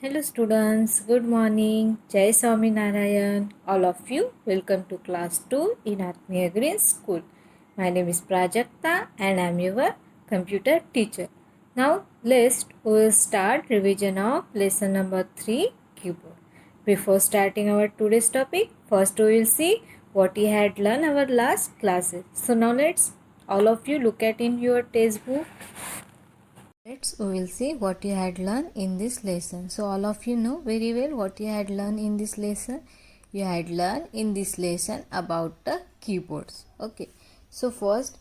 Hello students, good morning. Jai Swami Narayan. All of you, welcome to class 2 in Atmiya Green School. My name is Prajakta and I am your computer teacher. Now let's we'll start revision of lesson number 3 keyboard. Before starting our today's topic, first we will see what we had learned our last classes. So now let's all of you look at in your textbook. We will see what you had learned in this lesson. So all of you know very well what you had learned in this lesson. You had learned in this lesson about the keyboards. Okay. So first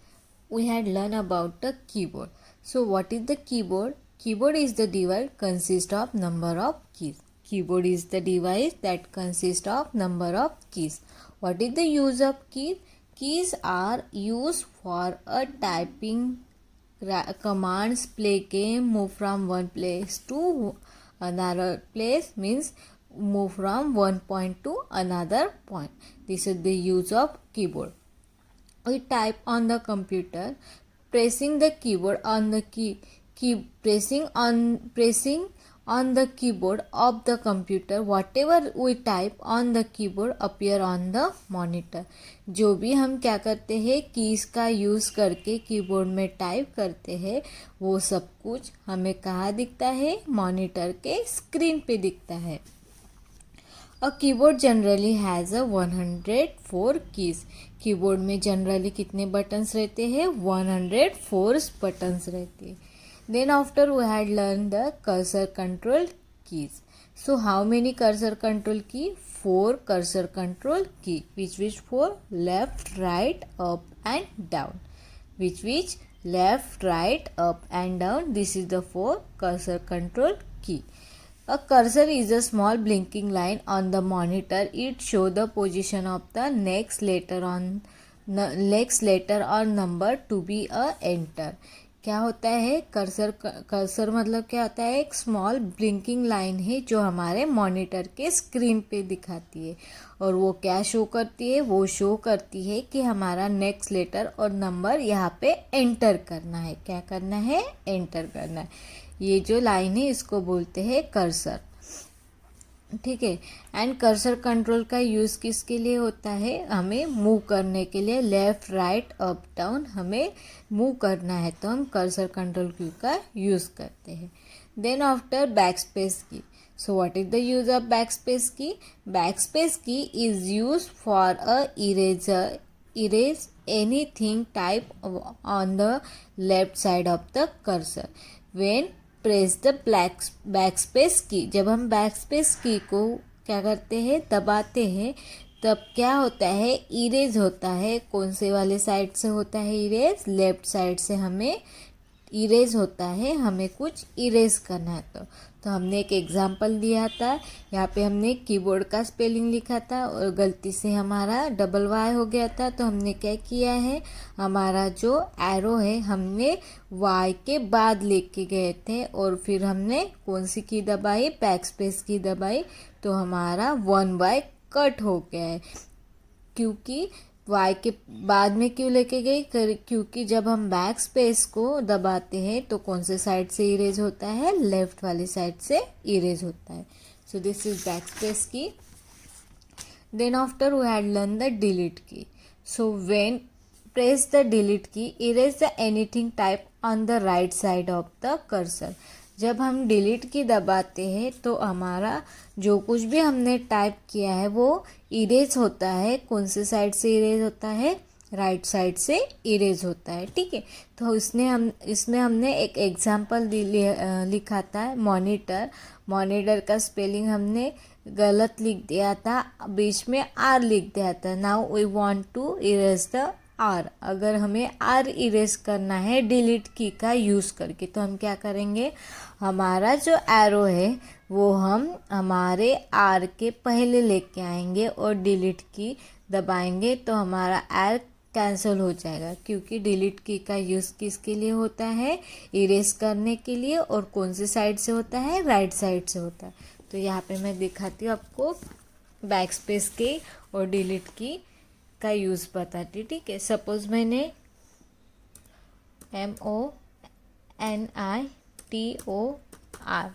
we had learned about the keyboard. So what is the keyboard? Keyboard is the device consists of number of keys. Keyboard is the device that consists of number of keys. What is the use of keys? Keys are used for a typing commands, play game, move from one place to another place, means move from one point to another point. This is the use of keyboard. We type on the computer, pressing the keyboard on the pressing on the keyboard of the computer. Whatever we type on the keyboard appear on the monitor. जो भी हम क्या करते हैं keys का use करके keyboard में type करते हैं वो सब कुछ हमें कहाँ दिखता है? मॉनिटर के स्क्रीन पे दिखता है. A keyboard generally has a 104 keys. Keyboard में जनरली कितने बटन्स रहते हैं? 104 बटन्स रहते हैं. Then after we had learned the cursor control keys. So how many cursor control key? 4 cursor control key. Which 4? Left, right, up and down. Which left, right, up and down. This is the 4 cursor control key. A cursor is a small blinking line on the monitor. It shows the position of the next letter or number to be enter. क्या होता है cursor? Cursor मतलब क्या होता है? एक small blinking line है जो हमारे मॉनिटर के स्क्रीन पे दिखाती है. और वो क्या शो करती है? वो शो करती है कि हमारा नेक्स्ट लेटर और नंबर यहाँ पे एंटर करना है. क्या करना है? एंटर करना है. ये जो लाइन है इसको बोलते हैं कर्सर. ठीक है. एंड कर्सर कंट्रोल का यूज़ किसके लिए होता है? हमें मूव करने के लिए. लेफ़्ट, राइट, अप, डाउन हमें मूव करना है तो हम कर्सर कंट्रोल की का यूज़ करते हैं. देन आफ्टर बैक स्पेस की. So what is the use of back space की? बैक स्पेस की is use for a erase anything type on the left side of the cursor. When press the backspace की. जब हम backspace की को क्या करते हैं? दबाते हैं तब क्या होता है? इरेज होता है. कौन से वाले साइड से होता है इरेज? लेफ्ट साइड से हमें इरेज होता है. हमें कुछ इरेज करना है तो हमने एक एग्जाम्पल दिया था. यहाँ पे हमने कीबोर्ड का स्पेलिंग लिखा था और गलती से हमारा डबल वाई हो गया था. तो हमने क्या किया है? हमारा जो एरो है हमने वाई के बाद लेके गए थे और फिर हमने कौन सी की दबाई? बैक स्पेस की दबाई. तो हमारा 1 वाई कट हो गया है. क्योंकि वाई के बाद में क्यों लेके गई? क्योंकि जब हम बैक स्पेस को दबाते हैं तो कौन से साइड से इरेज होता है? लेफ्ट वाली साइड से इरेज होता है. So this is backspace key. Then after we had learn the delete key. So when press the delete key, erase the anything type on the right side of the cursor. जब हम delete की दबाते हैं तो हमारा जो कुछ भी हमने टाइप किया है वो इरेज होता है. कौन से साइड से इरेज होता है? राइट साइड से इरेज होता है. ठीक है. तो इसमें हमने एक एग्जांपल लिखा था मॉनिटर. मॉनिटर का स्पेलिंग हमने गलत लिख दिया था. बीच में आर लिख दिया था. Now we want to erase the R. अगर हमें आर इरेज करना है डिलीट की का यूज़ करके तो हम क्या करेंगे? हमारा जो एरो है वो हम हमारे आर के पहले लेके आएंगे और डिलीट की दबाएंगे तो हमारा आर कैंसिल हो जाएगा. क्योंकि डिलीट की का यूज़ किसके लिए होता है? इरेज करने के लिए. और कौन से साइड से होता है? राइट साइड से होता है. तो यहाँ पे मैं दिखाती हूँ आपको बैक स्पेस के और डिलीट की का यूज़ बताती. ठीक है. सपोज मैंने MONITOR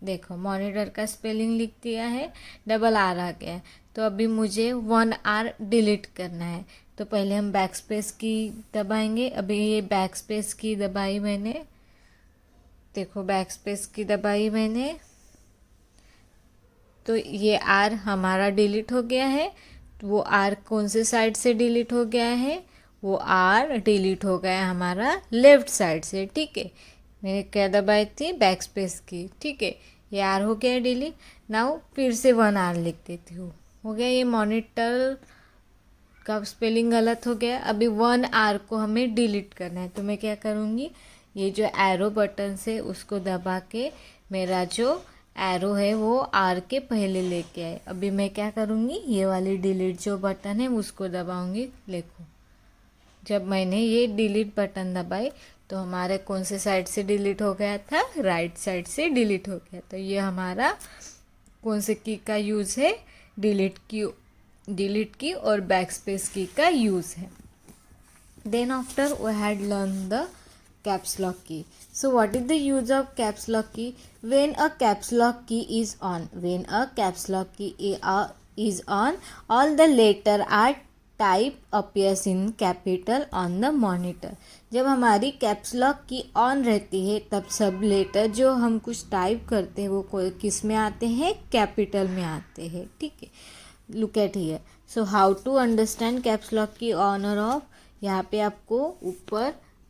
देखो मॉनिटर का स्पेलिंग लिख दिया है, डबल आर आ गया है। तो अभी मुझे 1R डिलीट करना है, तो पहले हम बैक स्पेस की दबाएंगे। अभी ये बैक स्पेस की दबाई मैंने, देखो बैक स्पेस की दबाई मैंने, तो ये आर हमारा डिलीट हो गया है। वो आर कौन से साइड से डिलीट हो गया है? वो आर डिलीट हो गया हमारा लेफ्ट साइड से, ठीक है। मैंने क्या दबाई थी? बैक स्पेस की, ठीक है। ये आर हो गया डिलीट। नाउ फिर से 1R लिख देती हूँ, हो गया। ये मॉनिटर का स्पेलिंग गलत हो गया। अभी 1R को हमें डिलीट करना है, तो मैं क्या करूँगी? ये जो एरो बटन से उसको दबा के मेरा जो एरो है वो आर के पहले लेके आए। अभी मैं क्या करूँगी? ये वाली डिलीट जो बटन है उसको दबाऊँगी। देखो जब मैंने ये डिलीट बटन दबाई तो हमारे कौन से साइड से डिलीट हो गया था? राइट साइड से डिलीट हो गया। तो ये हमारा कौन से की का यूज़ है? डिलीट की और बैक स्पेस की का यूज़ है। Then after we had learn the caps lock key. So what is the use of caps lock key? When a caps lock key is on, when a caps lock key is on, all the letter are type appears in capital on the monitor. जब हमारी caps lock key on रहती है तब सब letter जो हम कुछ type करते हैं वो किस में आते हैं? कैपिटल में आते हैं, ठीक है। Look at here. So how to understand caps lock key on और ऑफ? यहाँ पे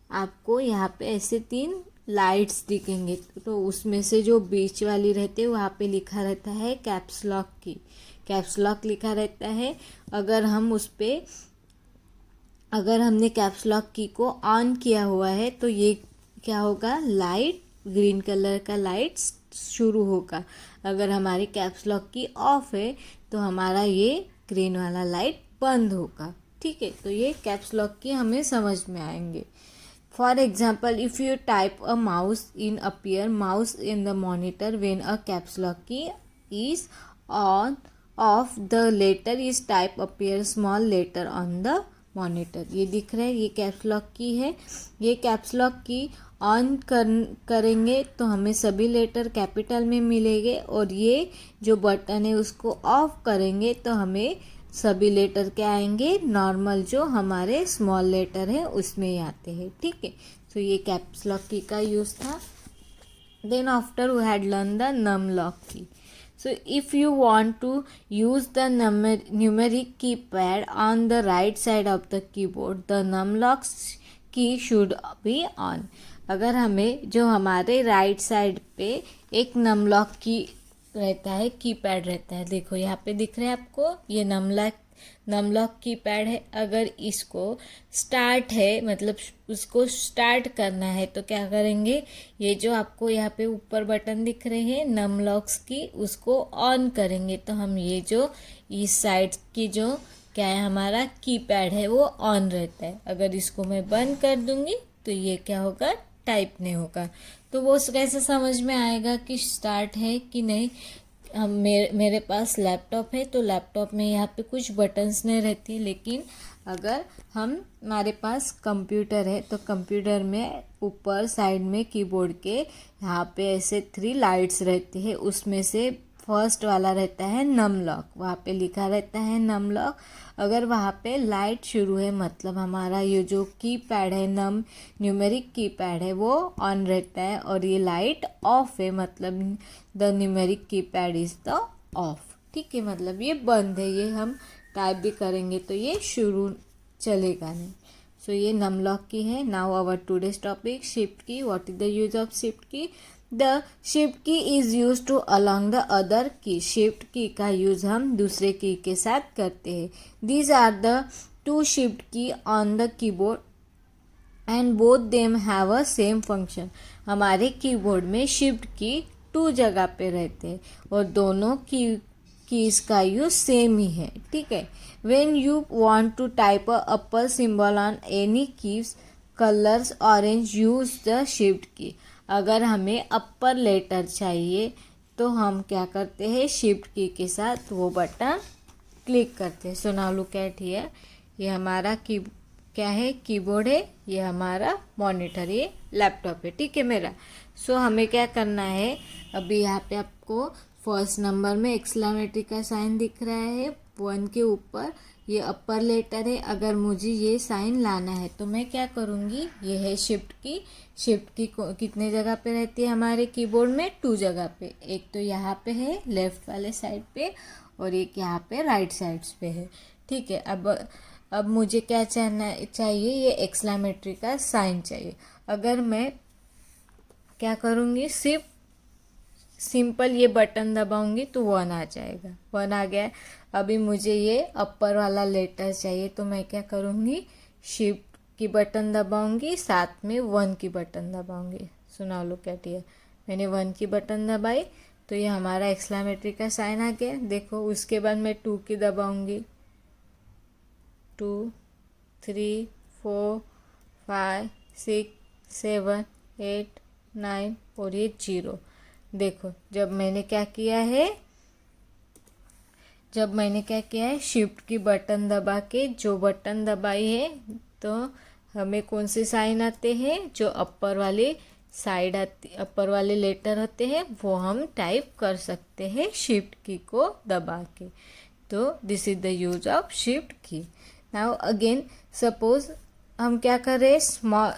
आपको यहाँ पे ऐसे 3 लाइट्स दिखेंगे, तो उसमें से जो बीच वाली रहती है वहाँ पे लिखा रहता है कैप्स लॉक की, कैप्स लॉक लिखा रहता है। अगर हमने कैप्स लॉक की को ऑन किया हुआ है तो ये क्या होगा? लाइट, ग्रीन कलर का लाइट शुरू होगा। अगर हमारी कैप्स लॉक की ऑफ है तो हमारा ये ग्रीन वाला लाइट बंद होगा, ठीक है। तो ये कैप्स लॉक की हमें समझ में आएंगे। For example, if you type a mouse in the monitor when a caps lock key is on off, the letter is type appear small letter on the monitor. ये दिख रहा है, ये कैप्स लॉक की है। ये caps lock key on करेंगे तो हमें सभी लेटर कैपिटल में मिलेंगे, और ये जो बटन है उसको ऑफ करेंगे तो हमें सभी लेटर क्या आएंगे? नॉर्मल जो हमारे स्मॉल लेटर है उसमें ही आते हैं, ठीक है। तो ये कैप्स लॉक की का यूज़ था। Then after we had learn the num lock key. So if you want to use the numeric keypad on the right side of the keyboard, the num lock key should be on. अगर हमें जो हमारे right side पे एक नम lock की रहता है, keypad रहता है, देखो यहाँ पे दिख रहा है आपको, ये नम लॉक कीपैड है। अगर इसको स्टार्ट है, मतलब उसको स्टार्ट करना है, तो क्या करेंगे? ये जो आपको यहाँ पे ऊपर बटन दिख रहे हैं नम लॉक्स की, उसको ऑन करेंगे तो हम ये जो इस साइड की जो क्या है हमारा कीपैड है वो ऑन रहता है। अगर इसको मैं बंद कर दूंगी तो ये क्या होगा? टाइप नहीं होगा। तो वो कैसे समझ में आएगा कि स्टार्ट है कि नहीं? हम मेरे पास लैपटॉप है तो लैपटॉप में यहाँ पे कुछ बटन्स नहीं रहती, लेकिन अगर हमारे पास कंप्यूटर है तो कंप्यूटर में ऊपर साइड में कीबोर्ड के यहाँ पे ऐसे 3 लाइट्स रहती है, उसमें से फर्स्ट वाला रहता है नम लॉक, वहाँ पे लिखा रहता है नम लॉक। अगर वहाँ पे लाइट शुरू है मतलब हमारा ये जो कीपैड है न्यूमेरिक कीपैड है वो ऑन रहता है, और ये लाइट ऑफ है मतलब the numeric keypad is the of, ठीक है। मतलब ये बंद है, ये हम टाइप भी करेंगे तो ये शुरू चलेगा नहीं। सो ये नम लॉक की है। Now our today's topic shift key. What is the use of shift key? The shift key is use to along the other key. Shift key का यूज हम दूसरे की के साथ करते हैं। दीज आर द 2 शिफ्ट की on the keyboard and both them have a same function. हमारे कीबोर्ड में शिफ्ट की 2 जगह पे रहते हैं और दोनों कीज का यूज सेम ही है, ठीक है। When you want to type a upper symbol on any keys colours orange, use the shift key. अगर हमें अपर लेटर चाहिए तो हम क्या करते हैं? शिफ्ट की के साथ वो बटन क्लिक करते हैं। सो नाउ लुक एट हियर, ये हमारा क्या है, कीबोर्ड है, ये हमारा मॉनिटर, ये लैपटॉप है, ठीक है मेरा। सो हमें क्या करना है, अभी यहाँ पे आपको फर्स्ट नंबर में एक्सक्लेमेटरी का साइन दिख रहा है, 1 के ऊपर ये अपर लेटर है। अगर मुझे ये साइन लाना है तो मैं क्या करूँगी, ये है शिफ्ट की। शिफ्ट की कितने जगह पे रहती है हमारे कीबोर्ड में, 2 जगह पे। एक तो यहाँ पे है लेफ्ट वाले साइड पे, और एक यहाँ पे राइट साइड्स पे है, ठीक है। अब मुझे क्या चाहिए, ये एक्सक्लेमेटरी का साइन चाहिए। अगर मैं क्या करूँगी, सिर्फ सिंपल ये बटन दबाऊंगी तो 1 आ जाएगा, 1 आ गया। अभी मुझे ये अपर वाला लेटर चाहिए, तो मैं क्या करूँगी, शिफ्ट की बटन दबाऊंगी, साथ में 1 की बटन दबाऊंगी। सुना लो क्या किया, मैंने 1 की बटन दबाई तो ये हमारा एक्सक्लेमेटरी का साइन आ गया। देखो उसके बाद मैं 2 की दबाऊंगी, 2 3 4 5 6 7 8 9 और ये 0। देखो जब मैंने क्या किया है, शिफ्ट की बटन दबा के जो बटन दबाई है, तो हमें कौन से साइन आते हैं, जो अपर वाले साइड अपर वाले लेटर होते हैं वो हम टाइप कर सकते हैं शिफ्ट की को दबा के। तो this is the use of shift key. Now again suppose हम क्या कर रहे हैं, स्मॉल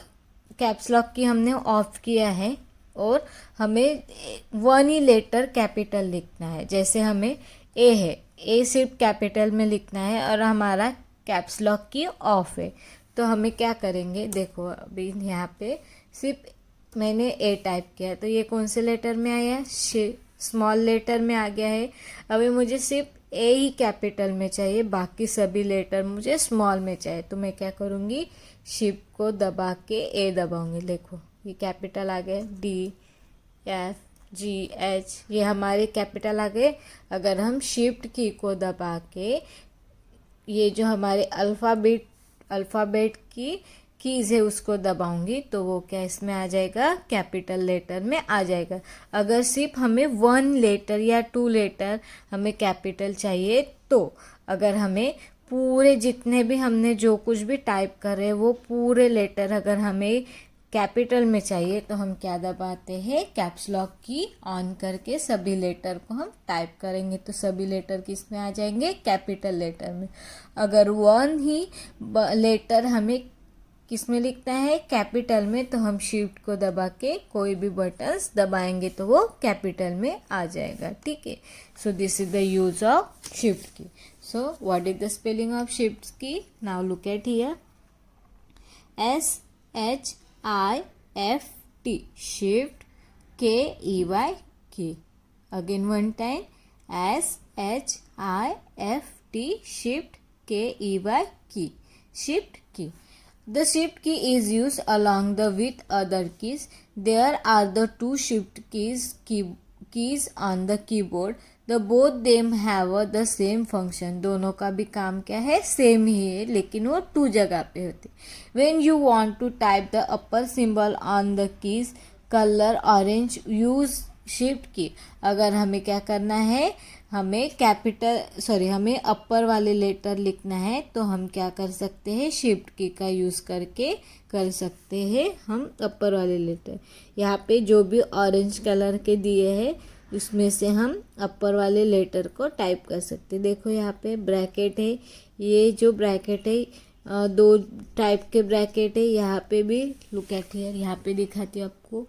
कैप्स लॉक की हमने ऑफ किया है और हमें 1 ही लेटर कैपिटल लिखना है। जैसे हमें ए है, ए सिर्फ कैपिटल में लिखना है और हमारा कैप्स लॉक की ऑफ है, तो हमें क्या करेंगे, देखो अभी यहाँ पे सिर्फ मैंने ए टाइप किया तो ये कौन से लेटर में आया, स्मॉल लेटर में आ गया है। अभी मुझे सिर्फ ए ही कैपिटल में चाहिए, बाकी सभी लेटर मुझे स्मॉल में चाहिए, तो मैं क्या करूँगी, शिफ्ट को दबा के ए दबाऊंगी। देखो ये कैपिटल आ गए, डी एफ जी एच, ये हमारे कैपिटल आ गए। अगर हम शिफ्ट की को दबा के ये जो हमारे अल्फ़ाबेट की कीज़ है उसको दबाऊंगी तो वो क्या इसमें आ जाएगा, कैपिटल लेटर में आ जाएगा। अगर सिर्फ हमें 1 लेटर या 2 लेटर हमें कैपिटल चाहिए, तो अगर हमें पूरे जितने भी हमने जो कुछ भी टाइप कर रहे हैं वो पूरे लेटर अगर हमें कैपिटल में चाहिए, तो हम क्या दबाते हैं, कैप्स लॉक की ऑन करके सभी लेटर को हम टाइप करेंगे, तो सभी लेटर किस में आ जाएंगे, कैपिटल लेटर में। अगर 1 ही लेटर हमें किस में लिखना है, कैपिटल में, तो हम शिफ्ट को दबा के कोई भी बटन्स दबाएंगे तो वो कैपिटल में आ जाएगा, ठीक है। So this is the use of shift key. So what is the spelling of shift key, now look at here, SHIFT, shift, KEY, key. Again one time, SHIFT, shift, KEY, key. Shift key. The shift key is used along with other keys. There are the 2 shift keys on the keyboard. The both them have the same function. दोनों का भी काम क्या है, same ही है, लेकिन वो 2 जगह पे होते। When you want to type the upper symbol on the keys color orange, use shift key. अगर हमें क्या करना है, हमें हमें अपर वाले लेटर लिखना है, तो हम क्या कर सकते हैं, शिफ्ट की का यूज़ करके कर सकते हैं हम अपर वाले लेटर। यहाँ पे जो भी ऑरेंज कलर के दिए हैं उसमें से हम अपर वाले लेटर को टाइप कर सकते हैं। देखो यहाँ पे ब्रैकेट है, ये जो ब्रैकेट है 2 टाइप के ब्रैकेट है। यहाँ पे भी लुक एट हियर, यहाँ पे दिखाती हूँ आपको,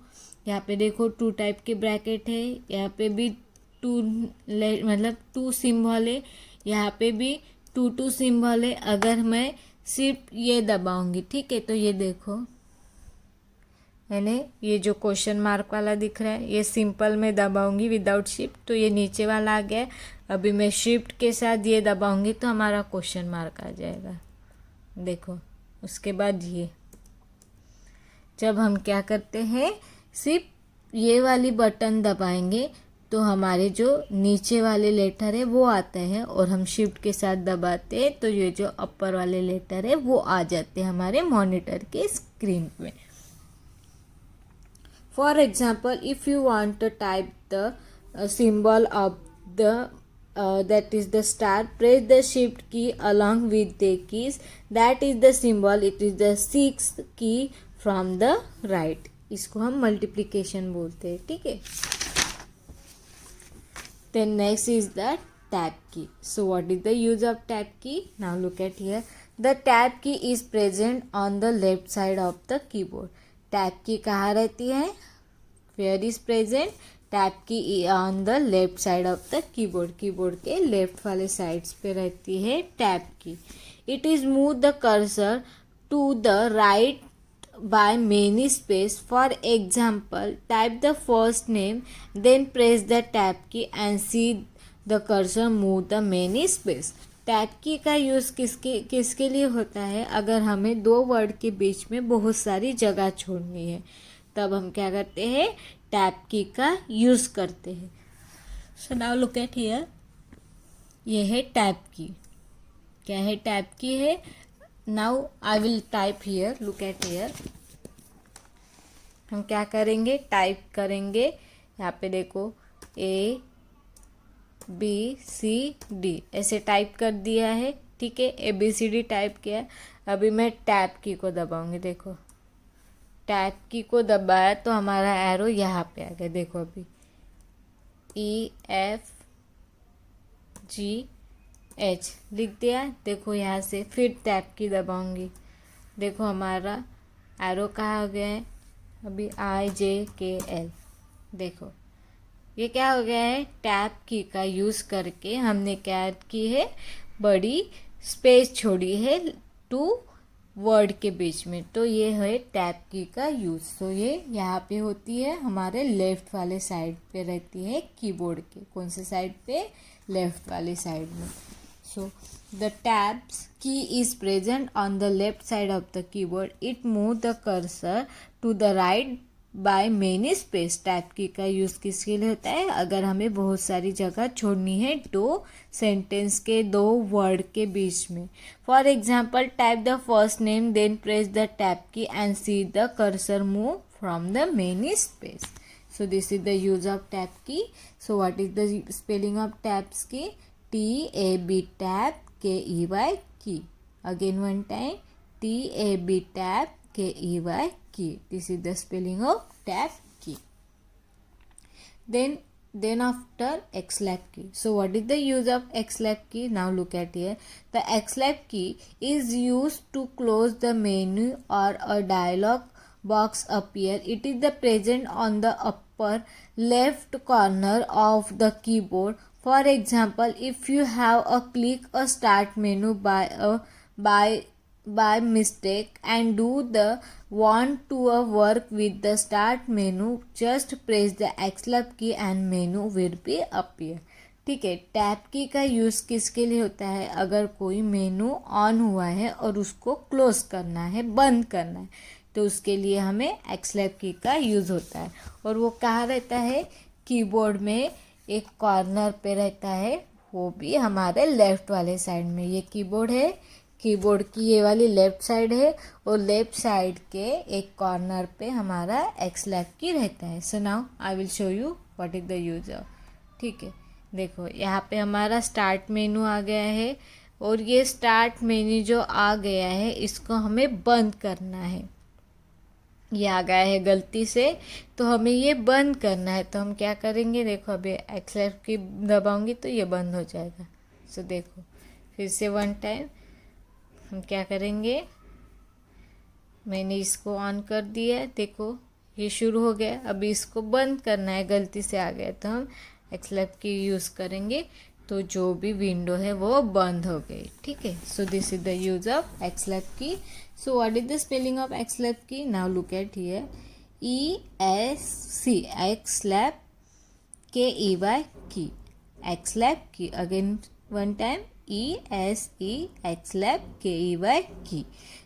यहाँ पे देखो 2 टाइप के ब्रैकेट है, यहाँ पे भी 2 सिंबल है, यहाँ पे भी 2 सिंबल है। अगर मैं सिर्फ ये दबाऊंगी, ठीक है, तो ये देखो मैंने ये जो क्वेश्चन मार्क वाला दिख रहा है ये सिंपल में दबाऊंगी विदाउट शिफ्ट, तो ये नीचे वाला आ गया। अभी मैं शिफ्ट के साथ ये दबाऊंगी तो हमारा क्वेश्चन मार्क आ जाएगा, देखो। उसके बाद ये जब हम क्या करते हैं, सिर्फ ये वाली बटन दबाएंगे तो हमारे जो नीचे वाले लेटर है वो आते हैं, और हम शिफ्ट के साथ दबाते हैं तो ये जो अपर वाले लेटर है वो आ जाते हैं हमारे मॉनिटर के स्क्रीन में। For example, if you want to type the symbol of the that is the start. Press the shift key along with the keys. That is the symbol. It is the sixth key from the right. इसको हम multiplication बोलते हैं, ठीक है. Then next is the tab key. So what is the use of tab key? Now look at here. The tab key is present on the left side of the keyboard. Tab key कहाँ रहती है? Where is present? Tab key on the left side of the keyboard. Keyboard के left वाले sides पे रहती है tab key. It is move the cursor to the right by many space. For example, type the first name, then press the tab key and see the cursor move the many space. Tab key का use किसके लिए होता है? अगर हमें दो word के बीच में बहुत सारी जगह छोड़नी है तब हम क्या करते हैं? टैब की का यूज़ करते हैं. सो नाउ लुक एट हियर. ये है टैब की. क्या है? टैब की है. Now I will type here. Look at here. हम क्या करेंगे? टाइप करेंगे. यहाँ पे देखो ABCD ऐसे टाइप कर दिया है, ठीक है. ABCD टाइप किया. अभी मैं टैब की को दबाऊंगी. देखो टैब की को दबाया तो हमारा एरो यहाँ पे आ गया. देखो अभी EFGH लिख दिया. देखो यहाँ से फिर टैब की दबाऊंगी. देखो हमारा एरो कहाँ हो गया है? अभी IJKL. देखो ये क्या हो गया है? टैब की का यूज़ करके हमने क्या की है? बड़ी स्पेस छोड़ी है टू वर्ड के बीच में. तो ये है टैब की का यूज़. तो ये यहाँ पे होती है हमारे लेफ़्ट वाले साइड पे रहती है कीबोर्ड के. कौन से साइड पे? लेफ़्ट वाले साइड में. So the tabs key is present on the left side of the keyboard. It move the cursor to the right by many space. Tab key का यूज़ किसके लिए होता है? अगर हमें बहुत सारी जगह छोड़नी है दो सेंटेंस के, दो वर्ड के बीच में. For example, type the first name, then press the tab key and see the cursor move from the many space. So this is the use of tab key. So what is the spelling of tabs key? TAB tab KEY key. Again one time TAB tab KEY key. This is the spelling of tab key. Then after XLab key. So what is the use of XLab key? Now look at here. The XLab key is used to close the menu or a dialog box appear. It is the present on the upper left corner of the keyboard. For example, if you have a click a start menu by mistake and do the want to work with the start menu, just press the XLab key and menu will be appear. ठीक है. Tab key का use किसके लिए होता है? अगर कोई मेनू on हुआ है और उसको क्लोज करना है, बंद करना है, तो उसके लिए हमें XLab की का यूज़ होता है. और वो कहाँ रहता है? कीबोर्ड में एक कॉर्नर पे रहता है, वो भी हमारे लेफ्ट वाले साइड में. ये कीबोर्ड है. कीबोर्ड की ये वाली लेफ़्ट साइड है और लेफ़्ट साइड के एक कॉर्नर पे हमारा XLab की रहता है. So now I will show you what is the use of. ठीक है. देखो यहाँ पे हमारा स्टार्ट मेनू आ गया है और ये स्टार्ट मेनू जो आ गया है इसको हमें बंद करना है. ये आ गया है गलती से, तो हमें ये बंद करना है. तो हम क्या करेंगे? देखो अभी XLab की दबाऊंगी तो ये बंद हो जाएगा. सो देखो फिर से वन टाइम हम क्या करेंगे? मैंने इसको ऑन कर दिया है. देखो ये शुरू हो गया. अभी इसको बंद करना है, गलती से आ गया, तो हम XLab की यूज़ करेंगे तो जो भी विंडो है वो बंद हो गई. ठीक है. So this is the use of XLab की. So what is the spelling of XLab की? Now look at here. ESC XLab KEY की. XLab की. Again one time ESE XLab KEY key.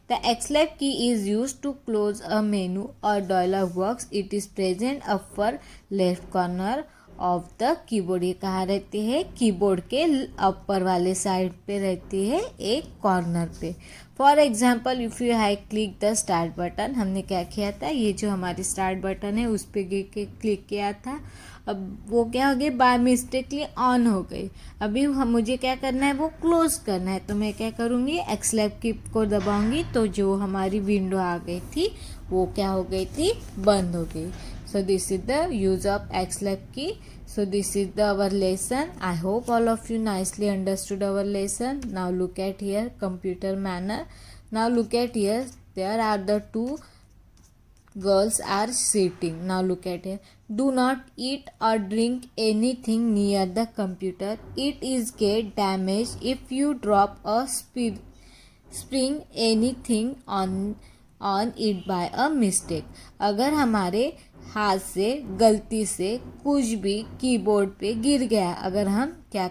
The XLab key is used to close a menu or dialog box. It is present upper left corner of the keyboard. ये कहाँ रहती है? Keyboard के अपर वाले side पे रहती है, एक कॉर्नर पे। For example if you have click the start button, हमने क्या किया था, ये जो हमारी स्टार्ट बटन है उस पर क्लिक किया था। अब वो क्या हो गई, बाय मिस्टेकली ऑन हो गई। अभी मुझे क्या करना है, वो क्लोज करना है। तो मैं क्या करूँगी, एक्सलेट की को दबाऊंगी तो जो हमारी विंडो आ गई थी वो क्या हो गई थी, बंद हो गई। So this is the use of XLab key. So this is our lesson. I hope all of you nicely understood our lesson. Now look at here, computer manner. Now look at here, there are the two girls are sitting. Now look at here. Do not eat or drink anything near the computer. It is get damaged if you drop a spring anything on it by a mistake. अगर हमारे हाथ से गलती से कुछ भी keyboard पे गिर गया, अगर हम क्या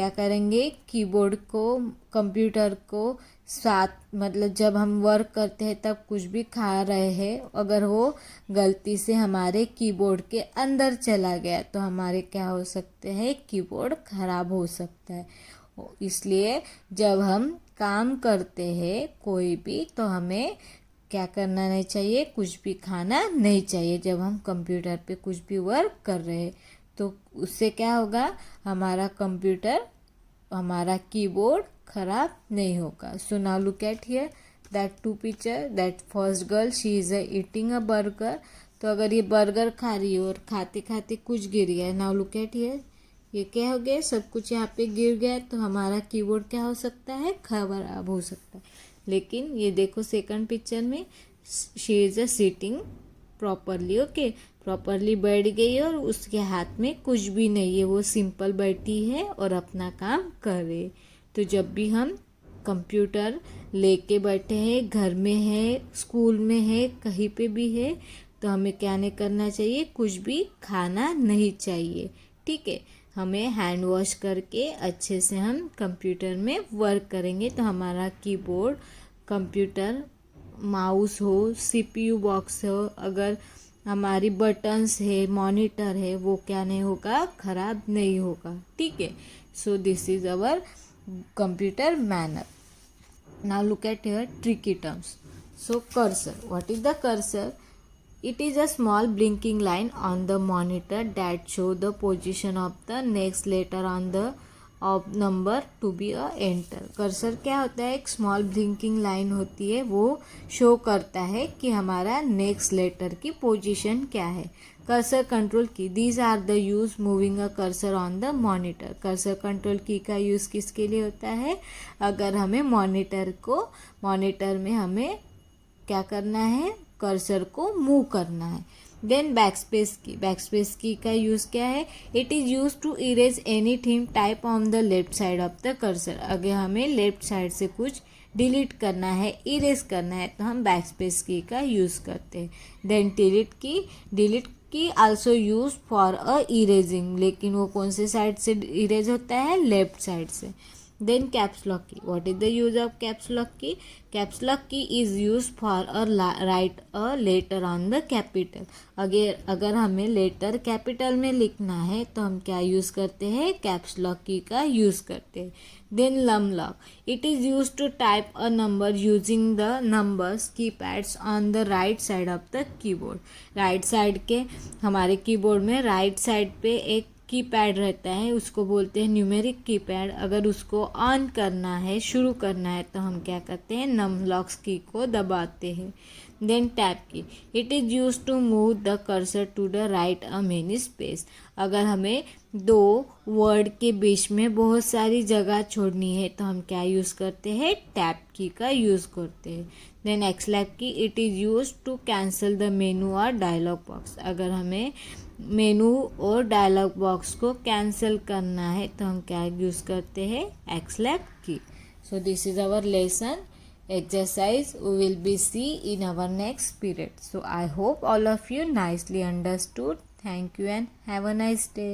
करेंगे, कीबोर्ड को, कंप्यूटर को साथ, मतलब जब हम वर्क करते हैं तब कुछ भी खा रहे हैं, अगर वो गलती से हमारे कीबोर्ड के अंदर चला गया तो हमारे क्या हो सकते हैं, कीबोर्ड खराब हो सकता है। इसलिए जब हम काम करते हैं कोई भी, तो हमें क्या करना नहीं चाहिए, कुछ भी खाना नहीं चाहिए। जब हम कंप्यूटर पे कुछ भी वर्क कर रहे हैं तो उससे क्या होगा, हमारा कंप्यूटर, हमारा कीबोर्ड खराब नहीं होगा। So now look at here that two picture, that first girl she is eating a burger. तो अगर ये बर्गर खा रही है और खाते खाते कुछ गिर गया, नाउ लुक एट हियर, ये क्या हो गया, सब कुछ यहाँ पे गिर गया, तो हमारा कीबोर्ड क्या हो सकता है, खराब हो सकता है। लेकिन ये देखो सेकंड पिक्चर में, she is sitting properly, okay, properly बैठ गई है और उसके हाथ में कुछ भी नहीं है, वो सिंपल बैठी है और अपना काम कर रही है। तो जब भी हम कंप्यूटर लेके बैठे हैं, घर में है, स्कूल में है, कहीं पे भी है, तो हमें क्या नहीं करना चाहिए, कुछ भी खाना नहीं चाहिए, ठीक है। हमें हैंड वॉश करके अच्छे से हम कंप्यूटर में वर्क करेंगे तो हमारा कीबोर्ड, कंप्यूटर, माउस हो, सीपीयू बॉक्स हो, अगर हमारी बटन्स है, मॉनिटर है, वो क्या नहीं होगा, खराब नहीं होगा, ठीक है। So this is our computer manner. Now look at here tricky terms. So cursor. What is the cursor? It is a small blinking line on the monitor that show the position of the next letter on the of number to be a enter. Cursor क्या होता है, एक small blinking line होती है, वो show करता है कि हमारा नेक्स्ट लेटर की पोजीशन क्या है. Cursor control key, these are the use moving a cursor on the monitor. Cursor control key का यूज़ किसके लिए होता है, अगर हमें मॉनिटर में हमें क्या करना है, कर्सर को मूव करना है. देन बैकस्पेस की का यूज़ क्या है, it is use to erase anything type on the left side of the cursor. अगर हमें लेफ्ट साइड से कुछ डिलीट करना है, इरेज करना है, तो हम बैकस्पेस की का यूज़ करते हैं. देन डिलीट की also use for a erasing, लेकिन वो कौन से साइड से इरेज होता है, लेफ्ट साइड से. Then caps lock key. What is the use of caps lock key? Caps lock key is used for write a letter on the capital. अगर हमें लेटर कैपिटल में लिखना है तो हम क्या यूज़ करते हैं, कैप्स लॉक की का यूज़ करते हैं. Then num lock, it is use to type a number using the numbers keypads on the right side of the keyboard. Right side के हमारे कीबोर्ड में राइट साइड पे एक कीपैड रहता है, उसको बोलते हैं न्यूमेरिक कीपैड. अगर उसको ऑन करना है, शुरू करना है, तो हम क्या करते हैं, नम लॉक्स की को दबाते हैं. Then tab key, it is use to move the cursor to the right a many space. अगर हमें दो वर्ड के बीच में बहुत सारी जगह छोड़नी है तो हम क्या यूज़ करते हैं, टैप की का यूज़ करते हैं. देन एक्सलैप की, it is use to cancel the मेनू और डायलॉग बॉक्स. अगर हमें मेनू और डायलॉग बॉक्स को कैंसिल करना है तो हम क्या यूज़ करते हैं, एक्सलैप key. So this is our lesson exercise we will be see in our next period. So I hope all of you nicely understood. Thank you and have a nice day.